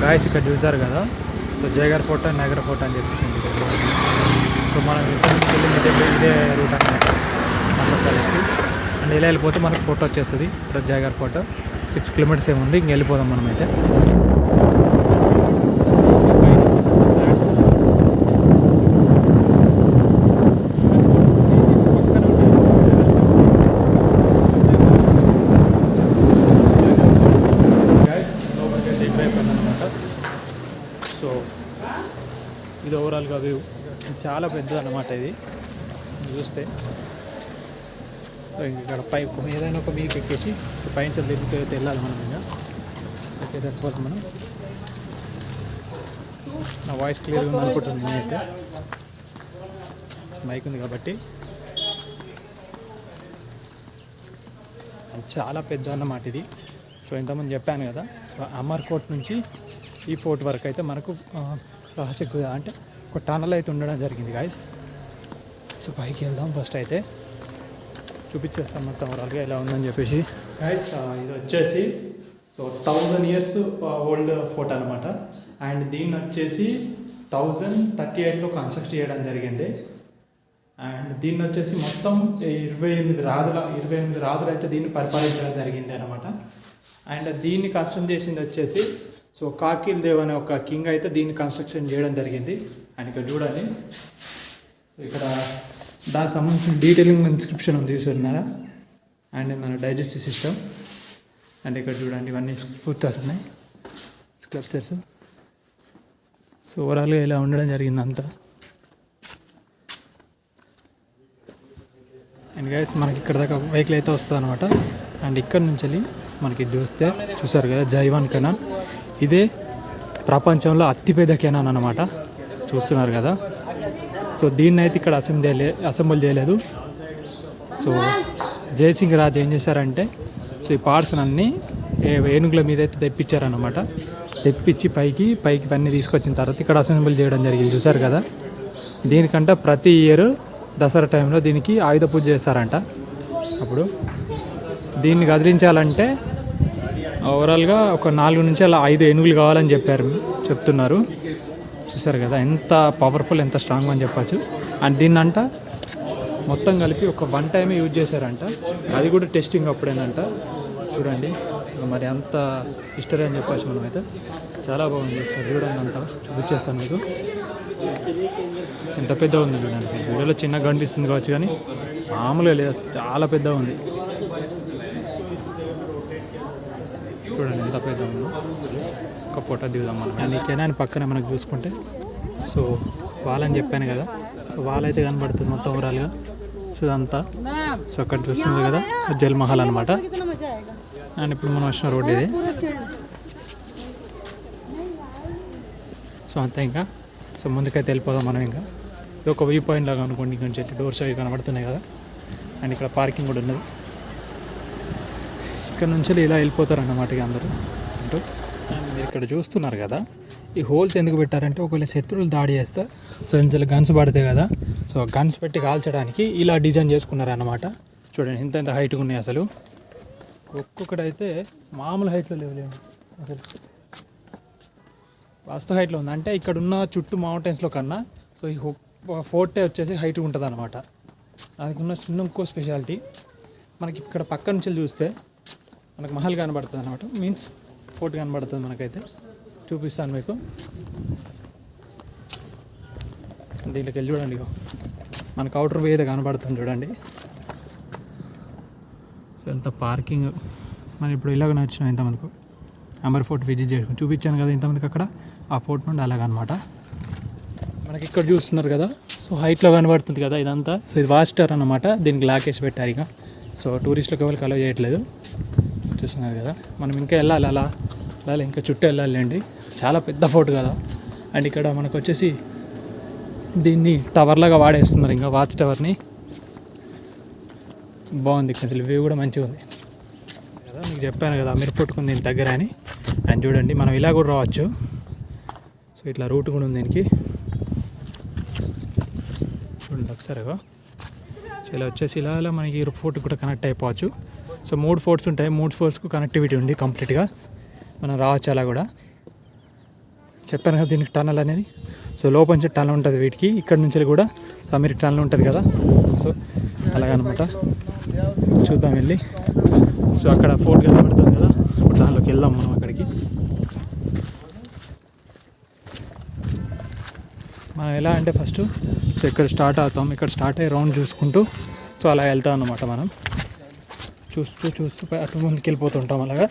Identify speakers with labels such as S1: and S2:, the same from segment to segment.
S1: Guys ఇక్కడ చూసారు కదా. So Jaigarh fort and Nagar fort అని చెప్పేసి ఉంది. సో మనం ఇదే రూట్ అనమాట మన ప్యాలెస్కి. అండ్ ఇలా వెళ్ళిపోతే మనకు ఫోటో వచ్చేస్తుంది. ఇక్కడ జయగర్ ఫోర్ట్ 6 కిలోమీటర్స్ ఏముంది, ఇంక వెళ్ళిపోదాం మనమైతే. సో ఇది ఓవరాల్గా వ్యూ చాలా పెద్దది అన్నమాట. ఇది చూస్తే ఇక్కడ పైపు ఏదైనా ఒక మీకు ఎక్కేసి సో పైన తిరుగుతూ అయితే వెళ్ళాలి మనం. ఇంకా అయితే వెళ్ళిపోతాం మనం. నా వాయిస్ క్లియర్గా ఉంది అనుకుంటుంది నేనైతే, మైక్ ఉంది కాబట్టి. చాలా పెద్ద అన్నమాట ఇది. సో ఇంతకుముందు చెప్పాను కదా. సో అమర్కోట్ నుంచి ఈ ఫోర్ట్ వరకు అయితే మనకు రహస్య అంటే ఒక టనల్ అయితే ఉండడం జరిగింది గాయస్. సో పైకి వెళ్దాం. ఫస్ట్ అయితే చూపించేస్తాం మొత్తం ఓవరాల్గా ఎలా ఉందని చెప్పేసి. గాయస్ ఇది వచ్చేసి సో 1000 years ఓల్డ్ ఫోర్ట్ అనమాట. అండ్ దీన్ని వచ్చేసి 1038లో కన్స్ట్రక్ట్ చేయడం జరిగింది. అండ్ దీన్ని వచ్చేసి మొత్తం 28 రాజులు అయితే దీన్ని పరిపాలించడం జరిగింది అనమాట. అండ్ దీన్ని కన్స్ట్రక్ట్ చేసింది వచ్చేసి సో కాకిల్ దేవ్ అనే ఒక కింగ్ అయితే దీన్ని కన్స్ట్రక్షన్ చేయడం జరిగింది. అండ్ ఇక్కడ చూడండి, ఇక్కడ దానికి సంబంధించిన డీటెయిలింగ్ ఇన్స్క్రిప్షన్ ఉంది చూస్తున్నారా. అండ్ మన డైజెస్టివ్ సిస్టమ్. అండ్ ఇక్కడ చూడండి ఇవన్నీ స్కూటర్స్ ఉన్నాయి, స్క్లప్చర్స్. సో ఓవరాల్గా ఇలా ఉండడం జరిగింది అంతా. అండ్ గైస్ మనకి ఇక్కడ దాకా వెహికల్ అయితే వస్తుంది అనమాట. అండ్ ఇక్కడ నుంచి వెళ్ళి మనకి చూస్తే చూసారు కదా జైవాన్ కెనాల్. ఇదే ప్రపంచంలో అతిపెద్ద కెనాల్ అన్నమాట, చూస్తున్నారు కదా. సో దీన్ని అయితే ఇక్కడ అసెంబుల్ చేయలేదు. సో జయసింగ్ రాజు ఏం చేశారంటే సో ఈ పార్ట్స్ అన్నీ ఏనుగుల మీద అయితే తెప్పించారనమాట. తెప్పించి పైకి ఇవన్నీ తీసుకొచ్చిన తర్వాత ఇక్కడ అసెంబుల్ చేయడం జరిగింది. చూసారు కదా. దీనికంటే ప్రతి ఇయర్ దసరా టైంలో దీనికి ఆయుధ పూజ చేస్తారంట. అప్పుడు దీన్ని కదిలించాలంటే ఓవరాల్గా ఒక 4 నుంచి అలా 5 ఏనుగులు కావాలని చెప్తున్నారు. చూసారు కదా ఎంత పవర్ఫుల్, ఎంత స్ట్రాంగ్ అని చెప్పచ్చు. అండ్ దీన్నంట మొత్తం కలిపి ఒక 1 టైం యూజ్ చేశారంట. అది కూడా టెస్టింగ్ అప్పుడేనంట. చూడండి మరి అంత హిస్టరీ అని చెప్పచ్చు మనమైతే. చాలా బాగుంది. చూడండి అంతా చూపించేస్తాను మీకు. ఎంత పెద్దగా ఉంది చూడండి. వీడియోలో చిన్నగా కనిపిస్తుంది కావచ్చు కానీ మామూలుగా లేదు, అసలు చాలా పెద్దగా ఉంది. చూడండి ఎంత పెద్ద ఉందో. ఒక ఫోటో దిగుదాం మనం. అండ్ ఈ కెనాన్ పక్కన మనకు చూసుకుంటే సో వాళ్ళని చెప్పాను కదా. సో వాళ్ళైతే కనబడుతుంది మొత్తం ఓవరాల్గా. సో ఇదంతా సో అక్కడ చూస్తుంది కదా జల్ మహల్ అనమాట. అండ్ ఇప్పుడు మనం వచ్చిన రోడ్ ఇది. సో అంతే ఇంకా. సో ముందుకైతే వెళ్ళిపోదాం మనం. ఇంకా ఇది ఒక వ్యూ పాయింట్ లాగా అనుకోండి. ఇక్కడ నుంచి డోర్స్ అవి కనబడుతున్నాయి కదా. అండ్ ఇక్కడ పార్కింగ్ కూడా ఉన్నది. ఇక్కడ నుంచి ఇలా వెళ్ళిపోతారన్నమాట ఇక అందరూ అంటూ. మీరు ఇక్కడ చూస్తున్నారు కదా, ఈ హోల్స్ ఎందుకు పెట్టారంటే ఒకవేళ శత్రువులు దాడి చేస్తే సో ఇందులో గన్స్ పడతాయి కదా. సో గన్స్ పెట్టి కాల్చడానికి ఇలా డిజైన్ చేసుకున్నారన్నమాట. చూడండి ఎంత హైట్గా ఉన్నాయి అసలు. ఒక్కొక్కడైతే మామూలు హైట్లో లేవు అసలు, వాస్తవ హైట్లో ఉంది. అంటే ఇక్కడ ఉన్న చుట్టూ మౌంటైన్స్లో కన్నా సో ఈ ఫోర్టే వచ్చేసి హైట్ ఉంటుంది అనమాట. దానికి ఉన్న ఇంకో స్పెషాలిటీ మనకి ఇక్కడ పక్క నుంచి చూస్తే మనకు మహల్ కనబడుతుంది అనమాట. మీన్స్ ఫోర్ట్ కనబడుతుంది మనకైతే. చూపిస్తాను మీకు. దీంట్లోకి వెళ్ళి చూడండి, మనకు అవుటర్ వే అయితే కనబడుతుంది చూడండి. సో ఎంత పార్కింగ్. మనం ఇప్పుడు ఇలాగ నచ్చినాం ఇంతమందికి. అమర్ ఫోర్ట్ విజిట్ చేసుకుని చూపించాను కదా ఇంతమందికి అక్కడ. ఆ ఫోర్ట్ నుండి అలాగనమాట. మనకి ఇక్కడ చూస్తున్నారు కదా. సో హైట్లో కనబడుతుంది కదా ఇదంతా. సో ఇది వాచ్ టవర్ అన్నమాట. దీనికి లాక్ వేసి పెట్టారు ఇక. సో టూరిస్టులకు ఎవరికి అలౌ చేయట్లేదు. చూస్తున్నారు కదా. మనం ఇంకా వెళ్ళాలి అలా ఇంకా చుట్టూ వెళ్ళాలండి. చాలా పెద్ద ఫోర్ట్ కదా. అండ్ ఇక్కడ మనకు వచ్చేసి దీన్ని టవర్లాగా వాడేస్తున్నారు ఇంకా, వాచ్ టవర్ని. బాగుంది ఇక్కడ వ్యూ కూడా మంచిగా ఉంది కదా. మీకు చెప్పాను కదా అమీర్ ఫోర్ట్ ఉంది దీని దగ్గర అని. అండ్ చూడండి మనం ఇలా కూడా రావచ్చు. సో ఇట్లా రూట్ కూడా ఉంది దీనికి. చూడండి ఒకసారిగా. సో ఇలా వచ్చేసి ఇలా మనకి ఫోర్ట్ కూడా కనెక్ట్ అయిపోవచ్చు. సో 3 ఫోర్ట్స్ ఉంటాయి. 3 ఫోర్ట్స్కు కనెక్టివిటీ ఉంది కంప్లీట్గా. మనం రావచ్చు అలా కూడా. చెప్పాను కదా దీనికి టనల్ అనేది. సో లోపల నుంచి టనల్ ఉంటుంది వీటికి, ఇక్కడ నుంచి కూడా సో అమెరికా టనల్ ఉంటుంది కదా. సో అలాగనమాట. చూద్దాం వెళ్ళి. సో అక్కడ ఫోర్ట్ కనబడుతుంది కదా, సో దానిలోకి వెళ్దాం మనం అక్కడికి. మనం ఎలా అంటే ఫస్ట్ సో ఇక్కడ స్టార్ట్ అవుతాం, ఇక్కడ స్టార్ట్ అయ్యి రౌండ్ చూసుకుంటూ సో అలా వెళ్తాం అన్నమాట. మనం చూస్తూ అటు ముందుకు వెళ్ళిపోతుంటాం అలాగా.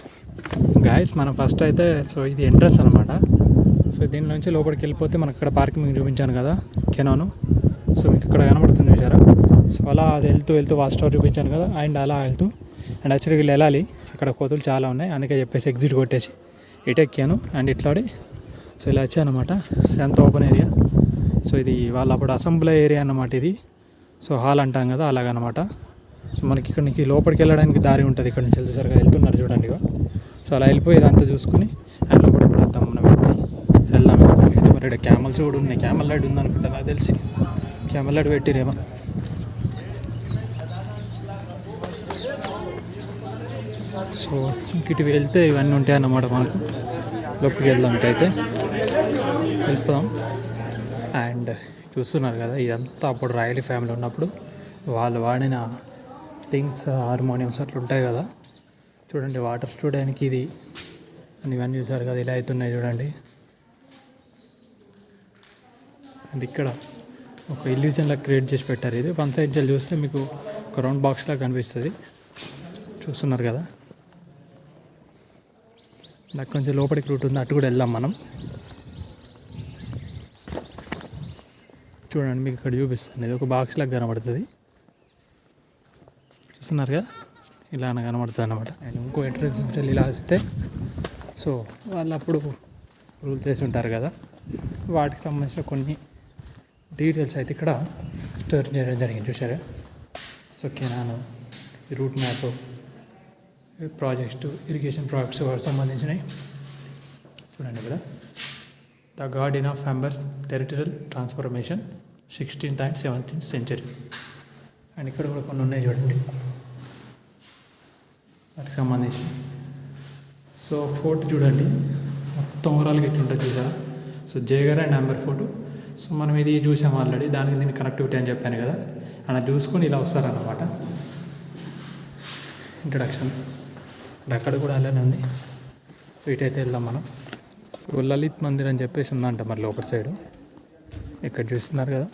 S1: గాయస్ మనం ఫస్ట్ అయితే సో ఇది ఎంట్రన్స్ అనమాట. సో దీని నుంచి లోపలికి వెళ్ళిపోతే మనకు ఇక్కడ పార్కింగ్ చూపించాను కదా కెనాను. సో మీకు ఇక్కడ కనబడుతుంది చూసారా. సో అలా వెళ్తూ వాచ్ టవర్ చూపించాను కదా, అండ్ అలా వెళ్తూ అండ్ యాక్చువల్గా వీళ్ళు వెళ్ళాలి, ఇక్కడ కోతులు చాలా ఉన్నాయి అందుకే చెప్పేసి ఎగ్జిట్ కొట్టేసి ఇటు ఎక్కాను అండ్ ఇట్లాడి సో ఇలా వచ్చాను అనమాట. సో ఎంత ఓపెన్ ఏరియా. సో ఇది వాళ్ళ అప్పుడు అసెంబ్లీ ఏరియా అన్నమాట ఇది. సో హాల్ అంటాం కదా అలాగనమాట. సో మనకి ఇక్కడ నుంచి లోపలికి వెళ్ళడానికి దారి ఉంటుంది, ఇక్కడ నుంచి చూసారుగా వెళ్తున్నారు చూడండి. సో అలా వెళ్ళిపోయి ఇదంతా చూసుకుని అండ్ లోపలికి కూడా వద్దాం మనం. వెళ్దాం మరి. ఇక్కడ క్యామల్స్ కూడా ఉన్నాయి, క్యామల్ రైడ్ ఉందనుకుంటా నాకు తెలిసి. Camel ride పెట్టిరేమో. సో ఇంక ఇటు వెళ్తే ఇవన్నీ ఉంటాయి అన్నమాట మనకు. లోపలికి వెళ్దాం ఇటైతే వెళ్తాం. అండ్ చూస్తున్నారు కదా ఇదంతా అప్పుడు రాయలీ ఫ్యామిలీ ఉన్నప్పుడు వాళ్ళు వాడిన థింగ్స్, హార్మోనియమ్స్ అట్లా ఉంటాయి కదా. చూడండి వాటర్ స్టూడియోకి ఇది ఇవన్నీ చూసారు కదా ఇలా అవుతున్నాయి చూడండి. అండ్ ఇక్కడ ఒక ఇల్యూజన్లా క్రియేట్ చేసి పెట్టారు. ఇది వన్ సైడ్ చూస్తే మీకు ఒక రౌండ్ బాక్స్ లాగా కనిపిస్తుంది, చూస్తున్నారు కదా. నాకు కొంచెం లోపలికి రూట్ ఉంది, అటు కూడా వెళ్దాం మనం. చూడండి మీకు ఇక్కడ చూపిస్తాను, ఇది ఒక బాక్స్ లాగా కనబడుతుంది, చూస్తున్నారు కదా ఇలా కనబడుతుంది అన్నమాట. అండ్ ఇంకో ఎంట్రన్స్ నుంచి ఇలా వస్తే సో వాళ్ళు అప్పుడు రూల్ చేసి ఉంటారు కదా, వాటికి సంబంధించిన కొన్ని డీటెయిల్స్ అయితే ఇక్కడ స్టోర్ చేయడం జరిగింది చూసారా. సో కెనాను, route map, project, irrigation projects వాటికి సంబంధించినవి చూడండి ఇక్కడ. The garden of Ambers territorial transformation 16th and 17th century. And ఇక్కడ కూడా కొన్ని ఉన్నాయి చూడండి వాటికి సంబంధించి. సో ఫోర్ట్ చూడండి మొత్తం ఓవరాల్గా ఇట్లా ఉంటుంది చూసారా. So Jaigarh and Amber fort. So మనం ఇది చూసాం ఆల్రెడీ, దానికి దీనికి కనెక్టివిటీ అని చెప్పాను కదా. అలా చూసుకొని ఇలా వస్తారన్నమాట. ఇంట్రడక్షన్ అక్కడ కూడా అలానే ఉంది. వీటైతే వెళ్దాం మనం. సో లలిత్ మందిర్ అని చెప్పేసి ఉందంట మరి లోపల సైడు, ఇక్కడ చూస్తున్నారు కదా.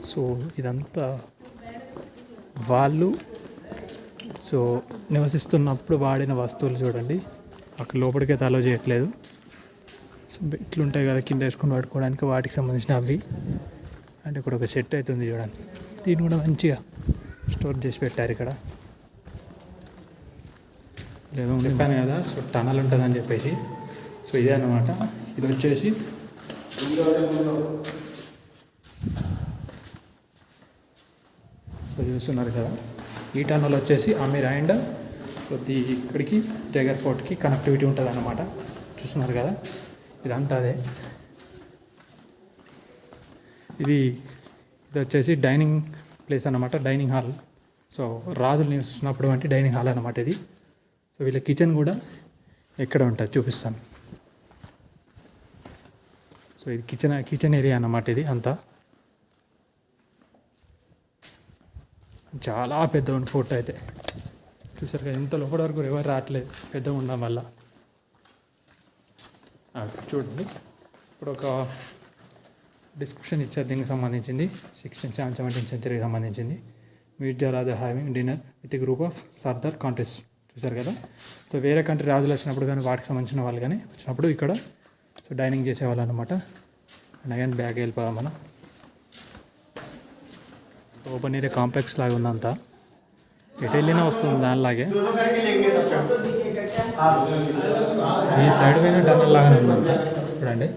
S1: సో ఇదంతా వాళ్ళు సో నివసిస్తున్నప్పుడు వాడిన వస్తువులు చూడండి. అక్కడ లోపలికైతే అలో చేయట్లేదు. సో ఇట్లుంటాయి కదా కింద వేసుకొని పడుకోవడానికి, వాటికి సంబంధించిన అవి. అంటే ఇక్కడ ఒక సెట్ అవుతుంది చూడండి, దీన్ని కూడా మంచిగా స్టోర్ చేసి పెట్టారు ఇక్కడ. ఏదో చెప్పాను కదా సో టనల్ ఉంటుందని చెప్పేసి. సో ఇదే అన్నమాట. ఇది వచ్చేసి సో చూస్తున్నారు కదా, ఈ టనల్ వచ్చేసి అమీర్ అండ్ సో ఇక్కడికి జగర్ ఫోర్ట్కి కనెక్టివిటీ ఉంటుంది అన్నమాట. చూస్తున్నారు కదా ఇదంతా అదే. ఇది వచ్చేసి డైనింగ్ ప్లేస్ అన్నమాట, డైనింగ్ హాల్. సో రాజులు నివసిస్తున్నప్పుడు వంటి డైనింగ్ హాల్ అన్నమాట ఇది. సో వీళ్ళ కిచెన్ కూడా ఎక్కడ ఉంటుంది చూపిస్తాను. సో ఇది కిచెన్ ఏరియా అన్నమాట ఇది అంతా. చాలా పెద్ద ఉంది ఫోటో అయితే, చూసారు కదా. ఇంత లోపల వరకు ఎవరు రావట్లేదు పెద్దగా ఉండడం వల్ల. చూడండి ఇప్పుడు ఒక డిస్క్రిప్షన్ ఇచ్చారు దీనికి సంబంధించింది. 16th and 17th centuryకి సంబంధించింది. Meet the Raja having dinner with a group of Sardar contest. చూసారు కదా. సో వేరే కంట్రీ రాజులు వచ్చినప్పుడు కానీ వాటికి సంబంధించిన వాళ్ళు కానీ వచ్చినప్పుడు ఇక్కడ సో డైనింగ్ చేసేవాళ్ళు అనమాట. అండ్ అగైన్ బ్యాగ్ వెళ్ళిపోదాం మనం. ఓపెన్ ఏరియా కాంప్లెక్స్ లాగా ఉందంతా, ఎటు వెళ్ళినా వస్తుంది దానిలాగే. ఈ సైడ్ పోయిన టనల్ లాగానే ఉందంతా చూడండి.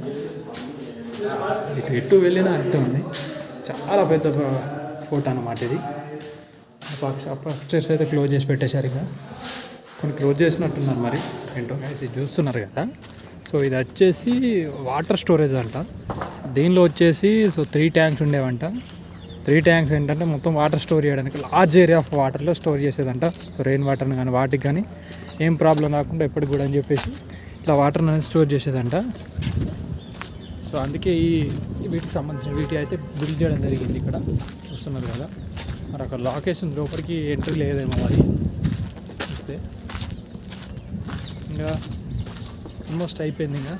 S1: ఎటు వెళ్ళినా అంతే ఉంది. చాలా పెద్ద ఫోటో అన్నమాట ఇది. అప్స్టైర్స్ అయితే క్లోజ్ చేసి పెట్టేశారు, ఇక కొన్ని క్లోజ్ చేసినట్టున్నారు మరి ఏంటో. ఇది చూస్తున్నారు కదా. సో ఇది వచ్చేసి వాటర్ స్టోరేజ్ అంట. దీనిలో వచ్చేసి సో 3 ట్యాంక్స్ ఉండేవంట. 3 ట్యాంక్స్ ఏంటంటే మొత్తం వాటర్ స్టోర్ చేయడానికి, లార్జ్ ఏరియా ఆఫ్ వాటర్లో స్టోర్ చేసేదంట. సో రెయిన్ వాటర్ని కానీ వాటికి కానీ ఏం ప్రాబ్లం రాకుండా ఎప్పటికి కూడా అని చెప్పేసి ఇట్లా వాటర్ అనేది స్టోర్ చేసేదంట. సో అందుకే వీటికి సంబంధించిన వీటి అయితే బిల్డ్ చేయడం జరిగింది. ఇక్కడ చూస్తున్నారు కదా, మరి అక్కడ లొకేషన్ లోపలికి ఎంట్రీ లేదేమో అది చూస్తే. ఇంకా ఆల్మోస్ట్ అయిపోయింది. ఇంకా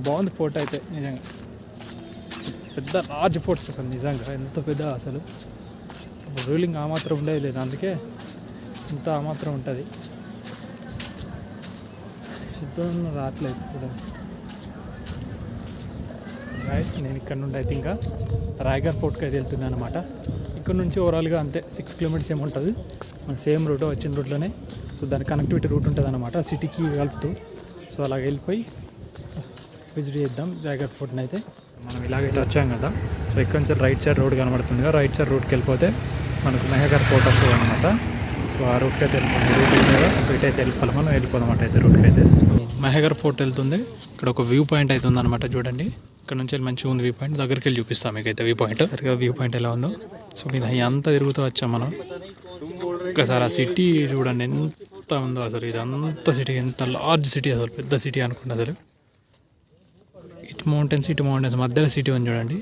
S1: బాగుంది ఫోర్ట్ అయితే నిజంగా. పెద్ద లార్జ్ ఫోర్ట్స్ అసలు నిజంగా ఎంత పెద్ద అసలు రూలింగ్ ఆ మాత్రం ఉండేది లేదు, అందుకే ఇంత ఆ మాత్రం ఉంటుంది. ఇప్పుడు రావట్లేదు ఇప్పుడు గాయస్. నేను ఇక్కడ నుండి అయితే ఇంకా రాయగర్ ఫోర్ట్కి అయితే వెళ్తున్నాను అనమాట. ఇక్కడ నుంచి ఓవరాల్గా అంతే 6 కిలోమీటర్స్ ఏముంటుంది, మన సేమ్ రూట్ వచ్చిన రూట్లోనే. సో దాని కనెక్టివిటీ రూట్ ఉంటుంది అనమాట సిటీకి కలుపుతూ. సో అలాగ వెళ్ళిపోయి విజిట్ చేద్దాం రాయగర్ ఫోర్ట్ని అయితే. మనం ఇలాగైతే వచ్చాం కదా, సో ఇక్కడ నుంచి రైట్ సైడ్ రోడ్ కనబడుతుంది కదా, రైట్ సైడ్ రూట్కి వెళ్ళిపోతే మనకు మెహగర్ ఫోర్ట్ వస్తుంది అనమాట. సో ఆ రూట్కి అయితే వెళ్ళిపోయింది. రూట్ మీద ఇటు అయితే వెళ్ళిపోవాలి, మనం వెళ్ళిపోదామాట అయితే రూట్కి అయితే. మెహగర్ ఫోర్ట్ వెళ్తుంది. ఇక్కడ ఒక వ్యూ పాయింట్ అయితే ఉందన్నమాట, చూడండి. ఇక్కడ నుంచి వెళ్ళి మంచిగా ఉంది వ్యూ పాయింట్. దగ్గరికి వెళ్ళి చూపిస్తాం మీకు అయితే వ్యూ పాయింట్. సరిగా వ్యూ పాయింట్ ఎలా ఉందో. సో మీద అంతా తిరుగుతూ వచ్చాం మనం. ఒకసారి ఆ సిటీ చూడండి ఎంత ఉందో అసలు. ఇదంతా సిటీ ఎంత లార్జ్ సిటీ అసలు, పెద్ద సిటీ అనుకుంటా అసలు. ఇటు మౌంటైన్స్ మధ్యలో సిటీ ఉంది చూడండి.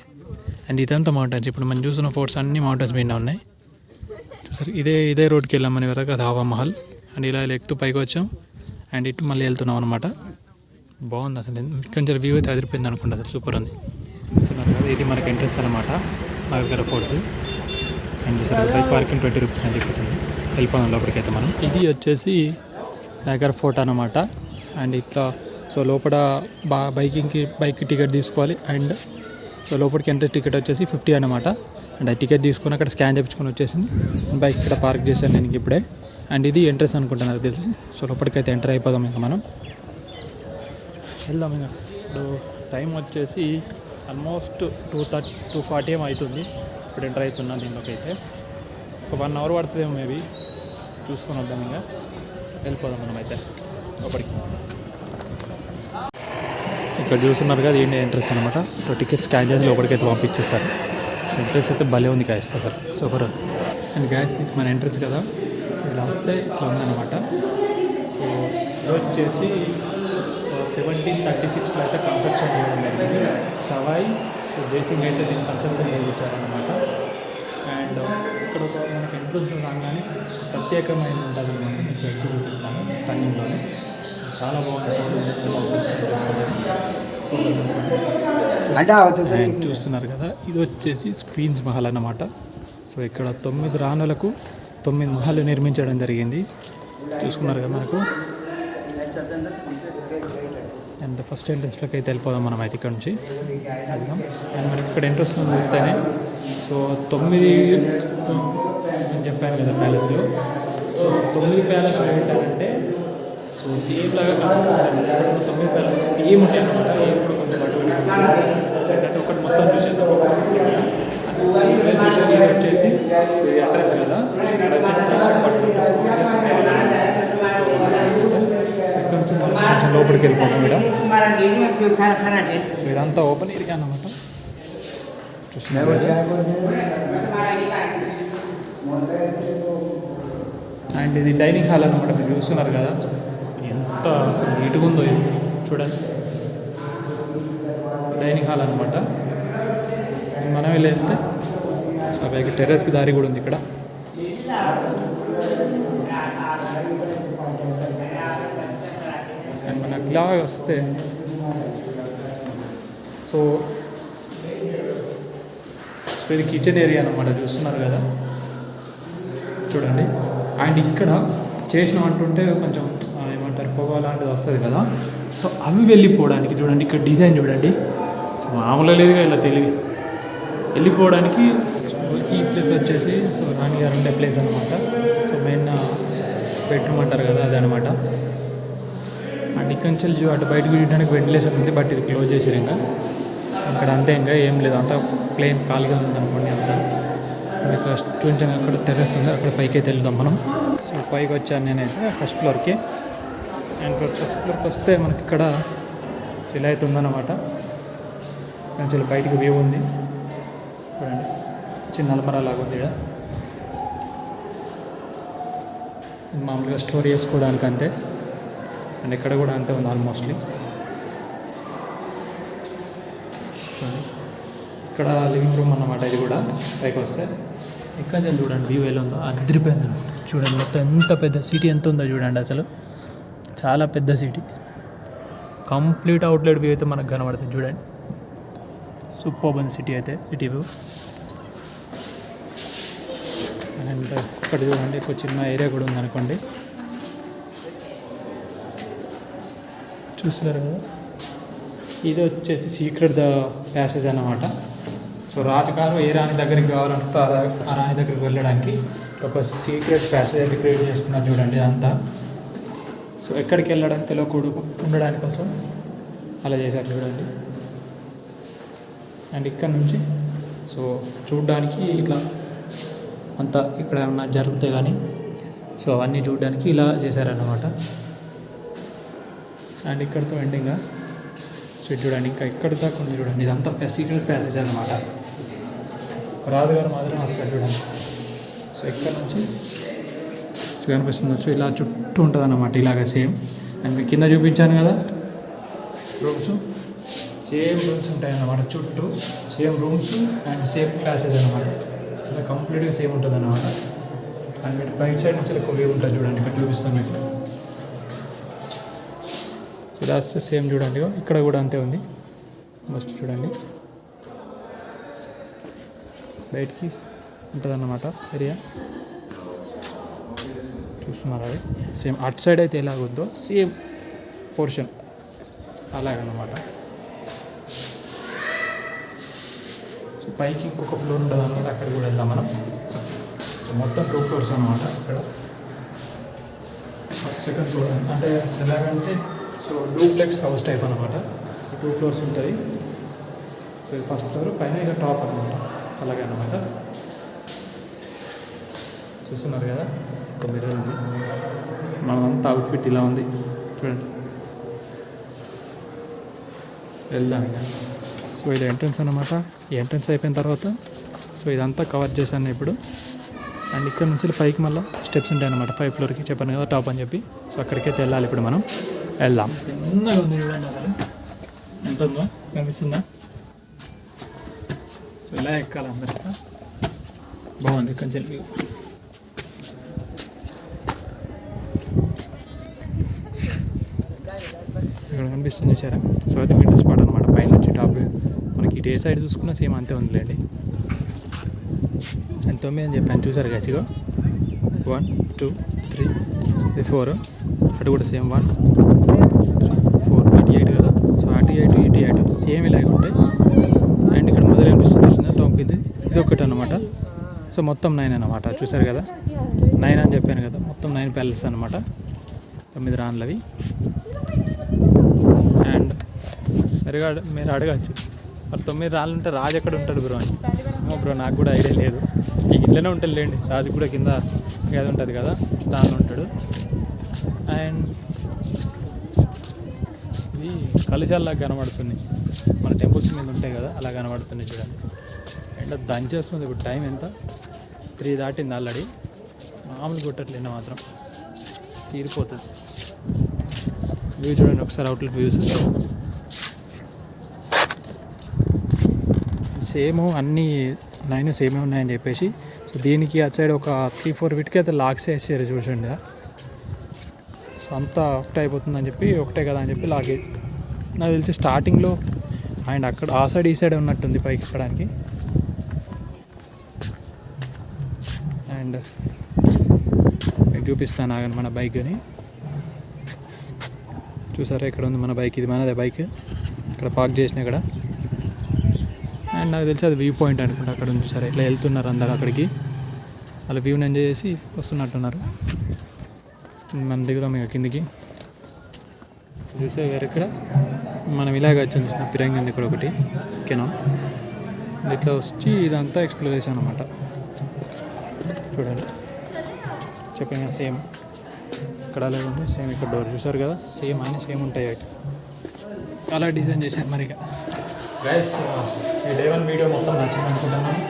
S1: అండ్ ఇదంతా మౌంటైన్స్. ఇప్పుడు మనం చూసిన ఫోర్ట్స్ అన్ని మౌంటైన్స్ మీద ఉన్నాయి చూసారు. ఇదే రోడ్కి వెళ్ళామని వరకు అది హవా మహల్. అండ్ ఇలా ఎక్కుతూ పైకి వచ్చాం. అండ్ ఇటు మళ్ళీ వెళ్తున్నాం అనమాట. బాగుంది అసలు, కొంచెం వ్యూ అయితే అదిరిపోయింది అనుకుంటా అసలు, సూపర్ ఉంది. చూస్తున్నారు కదా, ఇది మనకి ఎంట్రన్స్ అనమాట మెహగర్ ఫోర్ట్. అండ్ చూసారు బైక్ పార్కింగ్ 20 రూపీస్ అని చెప్పేసి వెళ్ళిపోదాం లోపలికైతే మనం. ఇది వచ్చేసి మెహగర్ ఫోర్ట్ అనమాట. అండ్ ఇట్లా సో లోపల బైక్ టికెట్ తీసుకోవాలి. అండ్ సో లోపలికి ఎంట్రీ టికెట్ వచ్చేసి 50 అనమాట. అండ్ ఆ టికెట్ తీసుకొని అక్కడ స్కాన్ చేయించుకొని వచ్చేసింది. బైక్ ఇక్కడ పార్క్ చేశాను నేను ఇప్పుడే. అండ్ ఇది ఎంట్రెన్స్ అనుకుంటున్నాను నాకు తెలిసి. సో లోపలికైతే ఎంటర్ అయిపోదాం ఇంకా మనం, వెళ్దాం. ఇంకా ఇప్పుడు టైం వచ్చేసి ఆల్మోస్ట్ 2:40 ఏమో అవుతుంది. ఇప్పుడు ఎంటర్ అవుతున్నాను దీంట్లోకి అయితే. ఒక 1 అవర్ పడుతుందేమో మేబీ, చూసుకొని వద్దాం. ఇంకా వెళ్ళిపోదాం మనం అయితే లోపలికి. ఇక్కడ చూస్తున్నారు కదా, ఏంటి ఎంట్రెన్స్ అనమాట. టికెట్ స్కాన్ చేసి లోపలికి అయితే పంపించేస్తారు. ఎంట్రెన్స్ అయితే భలే ఉంది గాయస్ అసలు, సూపర్ ఉంది. అండ్ గాయస్ మన ఎంట్రెన్స్ కదా, సో ఇలా వస్తే ఇట్లా ఉందన్నమాట. సో ఇది వచ్చేసి సో 1736లో అయితే కన్స్ట్రక్షన్ చేయడం జరిగింది. సవాయి సో జైసింగ్ అయితే దీన్ని కన్స్ట్రక్షన్ చేయించారనమాట. అండ్ ఇక్కడ ఒక మనకి ఎంట్రన్స్ రాగానే ప్రత్యేకమైన ఉంటుంది అనమాట. మీకు ఎక్కువ చూపిస్తాను టర్నింగ్లోనే. చాలా బాగుంటుంది. చూస్తున్నారు కదా, ఇది వచ్చేసి క్వీన్స్ మహల్ అన్నమాట. సో ఇక్కడ 9 రాణులకు 9 మహల్ నిర్మించడం జరిగింది. చూసుకున్నారు కదా మనకు. అండ్ ఫస్ట్ ఎంట్రన్స్లోకి అయితే వెళ్ళిపోదాం మనం అయితే ఇక్కడ నుంచి వెళ్దాం. అండ్ మనకి ఇక్కడ ఎంట్రన్స్ చూస్తేనే సో 9 నేను చెప్పాను కదా ప్యాలెస్లో. సో 9 ప్యాలెస్లో ఏంటంటే సో సేమ్ లాగా కన్స్ట్రక్ట్ 9 ప్యాలెస్ సేమ్ ఉంటాయి అనమాట. ఏం కూడా కొంచెం ఏంటంటే ఒకటి మొత్తం చూసేది వచ్చేసి ఎంట్రన్స్ కదా, ఇక్కడ వచ్చేసి కొంచెం లోపలికి వెళ్ళిపోతాం. ఇక్కడ సో ఇదంతా ఓపెన్ ఏరియా అన్నమాట. చూస్తున్నారు అండ్ ఇది డైనింగ్ హాల్ అనమాట. మీరు చూస్తున్నారు కదా ఎంత అసలు నీట్గా ఉందో ఇది చూడండి. డైనింగ్ హాల్ అనమాట. మనం వెళ్ళి వెళ్తే సో పైకి టెర్రస్కి దారి కూడా ఉంది ఇక్కడ. అండ్ మనకి ఇలా వస్తే సో ఇది కిచెన్ ఏరియా అనమాట. చూస్తున్నారు కదా చూడండి. అండ్ ఇక్కడ చేసిన అంటుంటే కొంచెం ఏమంటారు పొగ లాంటిది వస్తుంది కదా, సో అవి వెళ్ళిపోవడానికి చూడండి. ఇక్కడ డిజైన్ చూడండి, సో మామూలుగా లేదుగా ఇలా తెలివి వెళ్ళిపోవడానికి. ఈ ప్లేస్ వచ్చేసి సో రాణిగారు ఉండే ప్లేస్ అనమాట. సో మెయిన్ బెడ్రూమ్ అంటారు కదా అది అనమాట. అండ్ ఇక్కడ నుంచి అటు బయటకు చూడడానికి వెంటిలేషన్ ఉంది, బట్ ఇది క్లోజ్ చేసారు. ఇంకా ఇక్కడ అంతే, ఇంకా ఏం లేదు, అంతా ప్లేన్ ఖాళీగా ఉంది అనుకోండి అంతా. ఫస్ట్ కొంచెం అక్కడ టెర్రస్ ఉంది, అక్కడ పైకి అయితే వెళ్దాం మనం. సో పైకి వచ్చాను నేనైతే ఫస్ట్ ఫ్లోర్కి. అండ్ ఫస్ట్ ఫ్లోర్కి వస్తే మనకి ఇక్కడ ఇలా అయితే ఉందన్నమాట. కొంచెం బయటకు వ్యూ ఉంది చూడండి. చిన్న అల్మరా లాగా ఉంది ఇక్కడ. మామూలుగా స్టోర్ చేసుకోవడానికి అంతే. అండ్ ఇక్కడ కూడా అంతే ఉంది ఆల్మోస్ట్లీ. ఇక్కడ లివింగ్ రూమ్ అన్నమాట. ఇది కూడా పైకి వస్తే ఇక్కడ చూడండి వ్యూ ఎలా ఉందో, అదిరిపోయింది చూడండి. మొత్తం ఎంత పెద్ద సిటీ ఎంత ఉందో చూడండి, అసలు చాలా పెద్ద సిటీ. కంప్లీట్ అవుట్లెట్ వ్యూ అయితే మనకు కనబడుతుంది చూడండి. సూపర్ ఉంది సిటీ అయితే, సిటీ వ్యూ. అండ్ ఇక్కడ చూడండి ఒక చిన్న ఏరియా కూడా ఉందనుకోండి, చూస్తున్నారు కదా. ఇది వచ్చేసి సీక్రెట్ ద ప్యాసేజ్ అన్నమాట. సో రాజుగారు ఏ రాణి దగ్గరికి కావాలంటే ఆ రాణి దగ్గరికి వెళ్ళడానికి ఒక సీక్రెట్ ప్యాసేజ్ అయితే క్రియేట్ చేసుకున్నారు చూడండి అంతా. సో ఎక్కడికి వెళ్ళడానికి తెలియకూడదు ఉండడానికి కోసం అలా చేశారు చూడండి. అండ్ ఇక్కడ నుంచి సో చూడడానికి ఇట్లా అంతా ఇక్కడ ఏమన్నా జరుగుతాయి కానీ సో అవన్నీ చూడడానికి ఇలా చేశారన్నమాట. అండ్ ఇక్కడితో ఎండింగ్గా సో చూడండి, ఇంకా ఇక్కడ దాకా ఉంది చూడండి. ఇదంతా సీక్రెట్ ప్యాసేజ్ అనమాట. రాజుగారు మాత్రం వస్తారు చూడండి. సో ఇక్కడ నుంచి కనిపిస్తుంది. సో ఇలా చుట్టూ ఉంటుంది అన్నమాట, ఇలాగ సేమ్. అండ్ మీకు కింద చూపించాను కదా రూమ్స్, సేమ్ రూమ్స్ ఉంటాయి అన్నమాట చుట్టూ, same rooms and same passage అనమాట. ఇలా కంప్లీట్గా సేమ్ ఉంటుంది అన్నమాట. అండ్ మీరు రైట్ సైడ్ నుంచి ఒక వ్యూ ఉంటుంది చూడండి, ఇక్కడ చూపిస్తాను మీకు. ఇలా వస్తే సేమ్ చూడండి, ఇక్కడ కూడా అంతే ఉంది. మస్ట్ చూడండి, బయటికి ఉంటుంది అన్నమాట ఏరియా. చూస్తున్నారు అది సేమ్ అటు సైడ్ అయితే ఎలాగుందో సేమ్ పోర్షన్ అలాగన్నమాట. సో పైకి ఇంకొక ఫ్లోర్ ఉంటుంది అనమాట, అక్కడ కూడా వెళ్దాం మనం. సో మొత్తం 2 ఫ్లోర్స్ అనమాట. ఇక్కడ సెకండ్ ఫ్లోర్ అంటే ఎలాగంటే సో డూప్లెక్స్ హౌస్ టైప్ అనమాట. 2 ఫ్లోర్స్ ఉంటుంది. సో ఇది ఫస్ట్ ఫ్లోర్, పైన ఇక టాప్ అనమాట, అలాగే అనమాట. చూస్తున్నారు కదా, ఒక మిర్రర్ ఉంది. మనమంతా అవుట్ఫిట్ ఇలా ఉంది చూడండి. వెళ్దాం ఇక. సో ఇది ఎంట్రన్స్ అనమాట. ఈ ఎంట్రన్స్ అయిపోయిన తర్వాత సో ఇదంతా కవర్ చేశాను ఇప్పుడు. అండ్ ఇక్కడ నుంచి పైకి మళ్ళీ స్టెప్స్ ఉంటాయి అనమాట. 5 ఫ్లోర్కి చెప్పాను కదా టాప్ అని చెప్పి. సో అక్కడికైతే వెళ్ళాలి ఇప్పుడు మనం. వెళ్దాం. చిన్నగా ఉంది చూడండి, అసలు ఎంత ఉందో కనిపిస్తుందా. సో ఇలా ఎక్కాలి అందరికీ. బాగుంది కొంచెం వ్యూ. ఇక్కడ కనిపిస్తుంది చూసారా. సో అయితే మిడిల్ స్పాట్ అనమాట, పైన నుంచి టాప్. మనకి ఇటు ఏ సైడ్ చూసుకున్నా సేమ్ అంతే ఉందిలేండి. అండ్ 9 అని చెప్పాను చూసారు గచ్చిగా. 1 2 3 ఇది 4. అటు కూడా సేమ్ 1 3 4 అటు 8 కదా. సో అటు 8 ఇటు 8 సేమ్ ఇలాగే ఉంటాయి. అండ్ ఇక్కడ మొదలు కనిపిస్తుంది టాప్, ఇది ఒకటి అనమాట. సో మొత్తం 9 అనమాట. చూసారు కదా 9 అని చెప్పాను కదా, మొత్తం 9 ప్యాలెస్ అనమాట. 9 రాన్లు అవి. అండ్ సరిగా మీరు అడగచ్చు, మరి 9 రాళ్ళు ఉంటే రాజు ఎక్కడ ఉంటాడు బ్రో అని. బ్రో నాకు కూడా ఐడియా లేదు. ఈ ఇళ్ళనే ఉంటుంది లేండి, రాజు కూడా కింద గది ఉంటుంది కదా దానిలో ఉంటాడు. అండ్ ఇది కలుషాల్లాగా కనబడుతుంది, మన టెంపుల్స్ మీద ఉంటాయి కదా అలా కనబడుతుంది చూడండి. అండ్ దంచేస్తుంది. ఇప్పుడు టైం ఎంత, 3 దాటింది ఆల్రెడీ. మామూలు కొట్టట్లేదు మాత్రం, తీరిపోతుంది. వ్యూ చూడండి ఒకసారి, అవుట్లెట్ వ్యూస్ సేమ్ అన్నీ 9 సేమే ఉన్నాయని చెప్పేసి. సో దీనికి అటు సైడ్ ఒక 3-4 వీటికి అయితే లాక్స్ వేసారు చూడండి. సో అంతా ఒకటే అయిపోతుందని చెప్పి, ఒకటే కదా అని చెప్పి లాగే నాకు తెలిసి స్టార్టింగ్లో. అండ్ అక్కడ ఆ సైడ్ ఈ సైడ్ ఉన్నట్టుంది పైకి ఎక్కడానికి. అండ్ మీకు చూపిస్తాను ఆగండి మన బైక్ని. చూసారా ఇక్కడ ఉంది మన బైక్, ఇది మనదే బైక్. ఇక్కడ పార్క్ చేసిన ఇక్కడ. అండ్ నాకు తెలిసి అది వ్యూ పాయింట్ అనుకుంటా, అక్కడ ఉంది చూసారా. ఇట్లా వెళ్తున్నారు అందరు అక్కడికి, అలా వ్యూని ఎంజాయ్ చేసి వస్తున్నట్టున్నారు. మన దిగుదాం ఇక కిందికి. చూసే గారు ఇక్కడ మనం ఇలాగ వచ్చింది చూసిన పిరంగి ఉంది ఇక్కడ ఒకటి కెనాన్. ఇట్లా వచ్చి ఇదంతా ఎక్స్ప్లోర్ చేసాం అనమాట. చూడండి చెప్పాను సేమ్ ఇక్కడ అలాగే ఉంది, సేమ్ ఇక్కడ డోర్ చూసారు కదా, సేమ్ అన్నీ సేమ్ ఉంటాయి. అలా డిజైన్ చేశాను. మరి ఇక గైస్ ఈ డే 1 వీడియో మొత్తం నచ్చింది అనుకుంటున్నాను.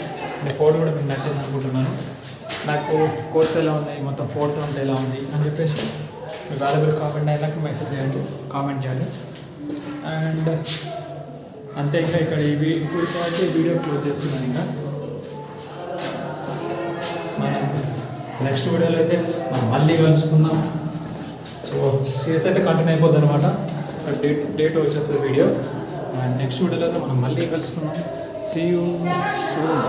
S1: మీ ఫోటో కూడా మీకు నచ్చింది అనుకుంటున్నాను. నాకు కోర్స్ ఎలా ఉంది, మొత్తం ఫోటో ఉంటే ఎలా ఉంది అని చెప్పేసి మీ వాల్యుబుల్ కామెంట్ అయినాక మెసేజ్ చేయండి, కామెంట్ చేయండి. అండ్ అంతే, ఇంకా ఇక్కడ ఇప్పుడు అయితే వీడియో క్లోజ్ చేస్తున్నాను. ఇంకా మనం నెక్స్ట్ వీడియోలో అయితే మనం మళ్ళీ కలుసుకుందాం. సో సీరియస్ అయితే కంటిన్యూ అయిపోద్ది అనమాట. డేట్ వచ్చేస్తుంది వీడియో. అండ్ నెక్స్ట్ వీడియోలో అయితే మనం మళ్ళీ కలుసుకుందాం. See you soon.